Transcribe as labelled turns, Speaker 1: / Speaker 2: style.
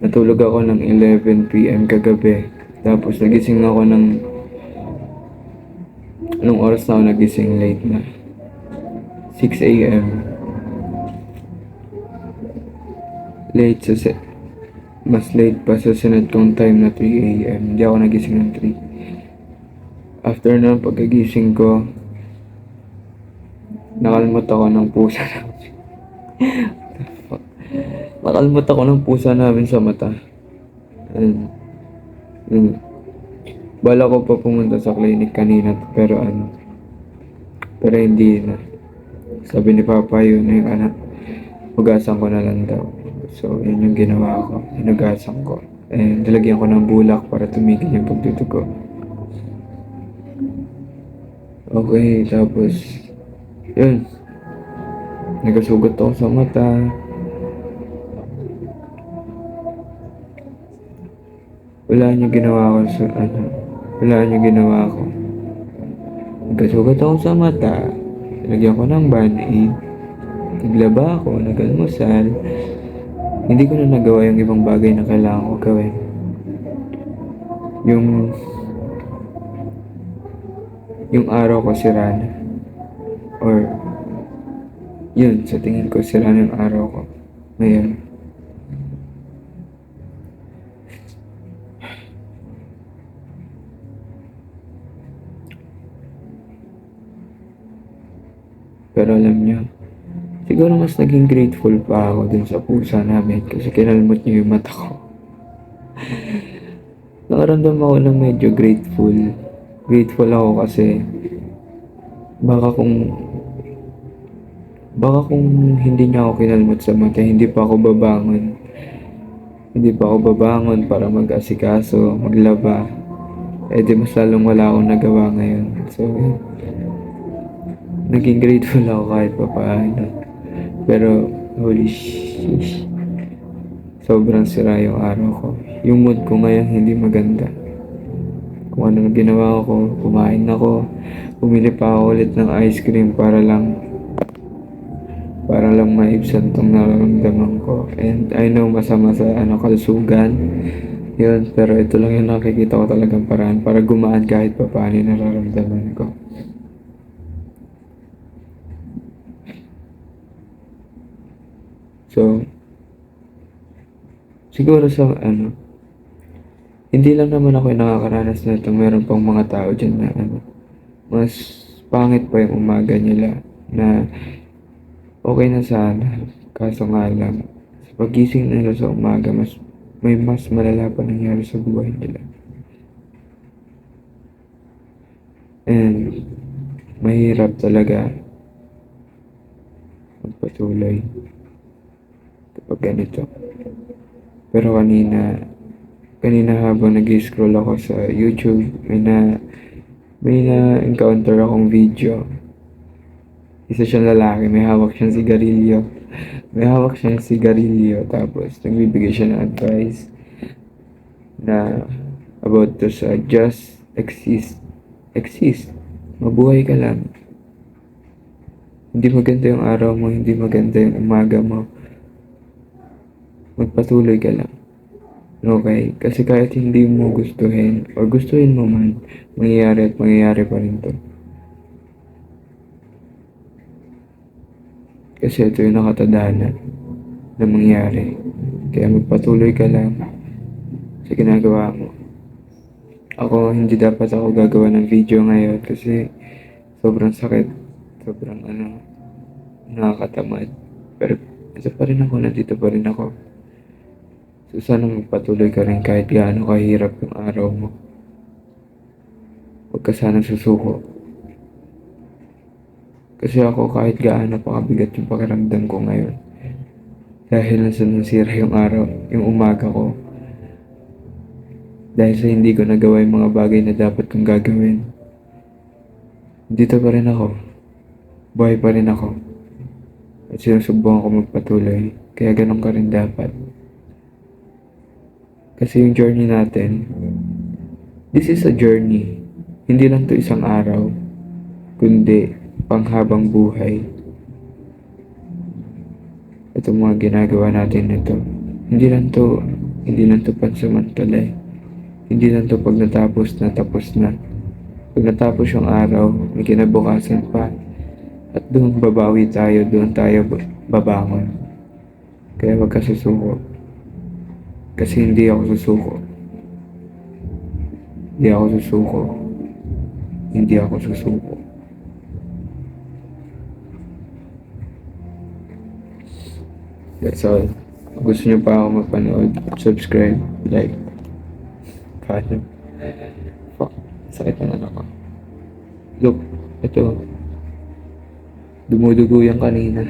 Speaker 1: Natulog ako ng 11 p.m. kagabi. Tapos nagising ako ng... Anong oras na ako nagising? Late na. 6 a.m. Late mas late pa sa sinad kong time na 3 a.m. Hindi ako nagising ng 3. After ng pagkagising ko, nakalmot ako ng pusa namin. Nakalmot ako ng pusa namin sa mata. And, bala ko pa pumunta sa clinic kanina pero hindi na. Sabi ni Papa yun yung hugasan ko na lang daw. So yun yung ginawa ko, hinugasan ko. And nilagyan ko ng bulak para tumigil yung pagdudugo. Okay, tapos yun, nagasugat ako sa mata. Wala nyo ginawa ko sa wala nyo ginawa ko. Nagkasugat ako sa mata. Nilagyan ko ng band-aid. Naglaba ako, nag-almusal. Hindi ko na nagawa yung ibang bagay na kailangan ko gawin. Yung araw ko sira na. Or yun, sa tingin ko sira na yung araw ko. Ngayon. Pero alam nyo, siguro mas naging grateful pa ako dun sa pusa namin kasi kinalmot niyo yung mata ko. Nakaramdam ako ng medyo grateful. Grateful ako kasi baka kung hindi niya ako kinalmot sa mata, hindi pa ako babangon. Hindi pa ako babangon para mag-asikaso, maglaba. Eh di mas lalong wala akong nagawa ngayon. So, naging grateful ako kahit pa paano. Pero, holy shish. Sobrang sira yung araw ko. Yung mood ko ngayon hindi maganda. Kung ano ginawa ko, kumain ako. Bumili pa ako ulit ng ice cream para lang maibsan tong nararamdaman ko. And I know masama sa kalusugan. Yun, pero ito lang yung nakikita ko talagang paraan para gumaan kahit pa paano yung nararamdaman ko. So, siguro sa hindi lang naman ako yung nakakaranas na ito. Meron pang mga tao dyan na mas pangit pa yung umaga nila na okay na sana. Kaso nga lang, sa pagising nila sa umaga, may mas malala pa nangyari sa buhay nila. And mahirap talaga magpatuloy kapag ganito. Pero kanina habang nag-scroll ako sa YouTube, may na-encounter akong video. Isa siyang lalaki, may hawak siyang sigarilyo. Tapos nagbibigay siya ng advice na about to sa just exist. Mabuhay ka lang. Hindi maganda yung araw mo, hindi maganda yung umaga mo. Magpatuloy ka lang. Okay? Kasi kahit hindi mo gustuhin or gustuhin mo man, mangyayari pa rin to. Kasi ito yung nakatadhana na mangyari. Kaya magpatuloy ka lang sa ginagawa mo. Ako, hindi dapat ako gagawa ng video ngayon kasi sobrang sakit. Sobrang nakakatamad. Pero ito pa rin ako, nandito pa rin ako. So sana magpatuloy ka rin kahit gaano kahirap yung araw mo. Huwag ka sana susuko. Kasi ako kahit gaano pa kabigat yung pakiramdam ko ngayon. Dahil nasa nasira yung araw, yung umaga ko. Dahil sa hindi ko nagawa yung mga bagay na dapat kong gagawin. Dito pa rin ako. Buhay pa rin ako. At sinusubukan ko magpatuloy. Kaya ganun ka rin dapat. Kasi yung journey natin, this is a journey. Hindi lang to isang araw, kundi panghabang buhay. Itong mga ginagawa natin nito, hindi lang to Hindi lang to pansamantala eh. Hindi lang to pag natapos na, tapos na. Pag natapos yung araw, may kinabukasan pa. At doon babawi tayo, doon tayo babangon. Kaya wag ka susuko. Kasi hindi ako susuko. Hindi ako susuko. Hindi ako susuko. That's all. Kung gusto nyo pa ako mapanood, subscribe, like, follow. Fuck, sakit ng ano ko. Look, ito. Dumudugo yan kanina.